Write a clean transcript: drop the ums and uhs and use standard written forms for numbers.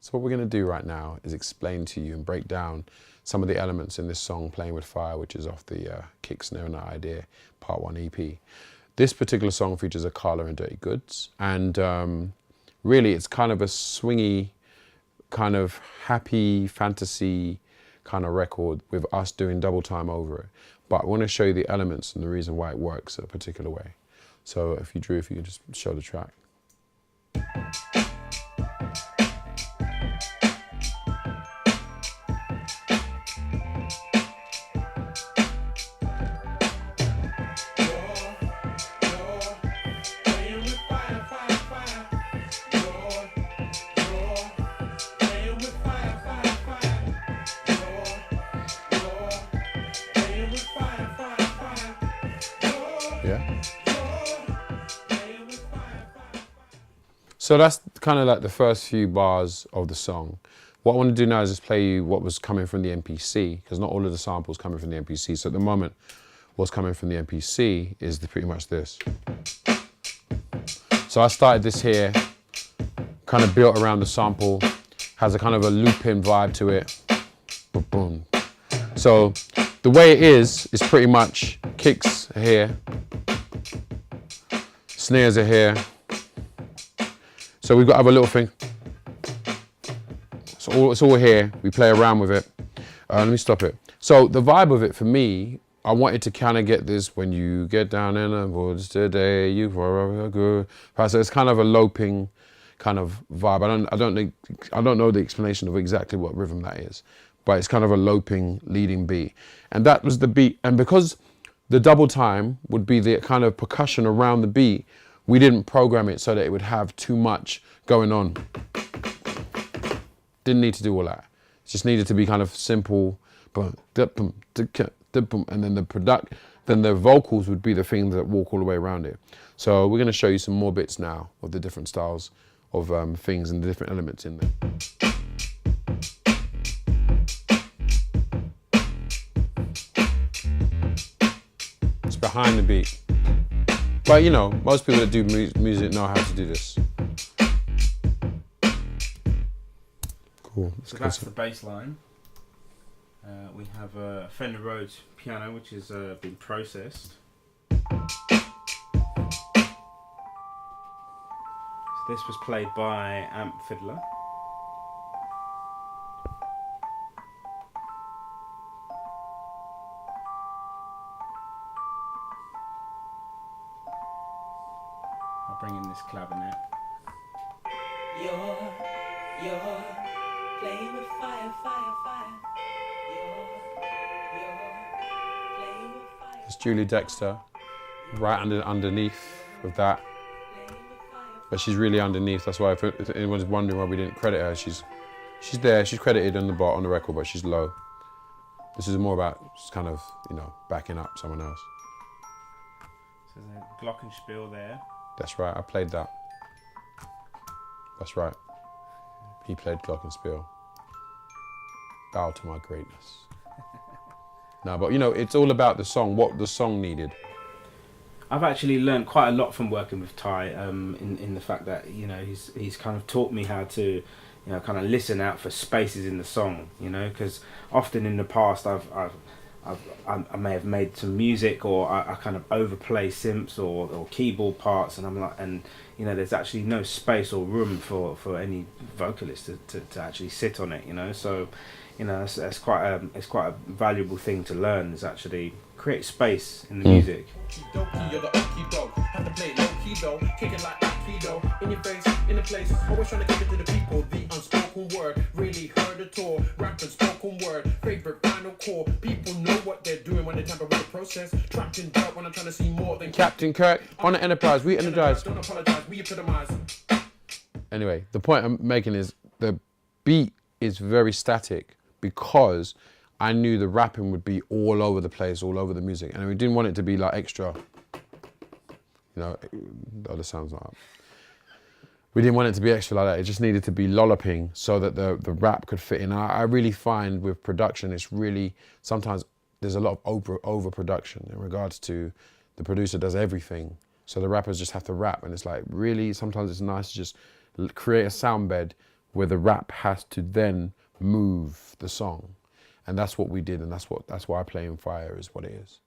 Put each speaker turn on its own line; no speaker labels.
So what we're going to do right now is explain to you and break down some of the elements in this song, Playing With Fire, which is off the Kick, Snare and Idea Part 1 EP. This particular song features a Carla and Dirty Goods, and really it's kind of a swingy, kind of happy fantasy kind of record with us doing double time over it. But I want to show you the elements and the reason why it works a particular way. So if you can just show the track. Yeah. So that's kind of like the first few bars of the song. What I want to do now is just play you what was coming from the MPC, because not all of the samples coming from the MPC. So at the moment, what's coming from the MPC is pretty much this. So I started this here, kind of built around the sample, has a kind of a looping vibe to it. Boom, boom. So the way it is pretty much kicks are here, snares are here. So we've got to have a little thing. So it's all here. We play around with it. Let me stop it. So the vibe of it for me, I wanted to kind of get this, when you get down in the woods today, you forever good. So it's kind of a loping kind of vibe. I don't know the explanation of exactly what rhythm that is, but it's kind of a loping leading beat. And that was the beat. And because the double time would be the kind of percussion around the beat, we didn't program it so that it would have too much going on. Didn't need to do all that. It just needed to be kind of simple, and then the vocals would be the things that walk all the way around it. So we're going to show you some more bits now of the different styles of things and the different elements in there. It's behind the beat. But you know, most people that do music know how to do this. Cool.
So that's the bass line. We have a Fender Rhodes piano, which has been processed. So this was played by Amp Fiddler. I'll bring in this clavinet.
You're playing with fire, fire, fire. You're playing with fire.
It's Julie Dexter, right underneath of that. But she's really underneath. That's why if anyone's wondering why we didn't credit her, she's there. She's credited on the record, but she's low. This is more about just kind of, you know, backing up someone else.
So there's a glockenspiel there.
That's right. I played that. That's right. He played glockenspiel. Bow to my greatness. No, but you know, it's all about the song, what the song needed.
I've actually learned quite a lot from working with Ty, in the fact that, you know, he's kind of taught me how to, you know, kind of listen out for spaces in the song, you know, because often in the past I may have made some music, or I kind of overplay synths or keyboard parts, and I'm like, and you know, there's actually no space or room for any vocalist to actually sit on it, you know. So, you know, it's quite a valuable thing to learn, is actually create space in the music.
You're the okie doke. Have to play low key though, kick it like Aikido. In your face, in the place, always trying to give it to the people. The unspoken word, really heard it all. Rap and spoken word, favorite final core. People know what they're doing when they tamper with the process. Trapped in dirt when I'm trying to see more than
Captain Kirk on the Enterprise, we energize.
Don't apologize, we epitomize.
Anyway, the point I'm making is the beat is very static because I knew the rapping would be all over the place, all over the music, and we didn't want it to be like extra. You know, the other sound's not up. We didn't want it to be extra like that. It just needed to be lolloping so that the rap could fit in. I really find with production, it's really, sometimes there's a lot of overproduction in regards to the producer does everything. So the rappers just have to rap, and it's like, really, sometimes it's nice to just create a sound bed where the rap has to then move the song. And that's what we did, and that's why Playing Fire is what it is.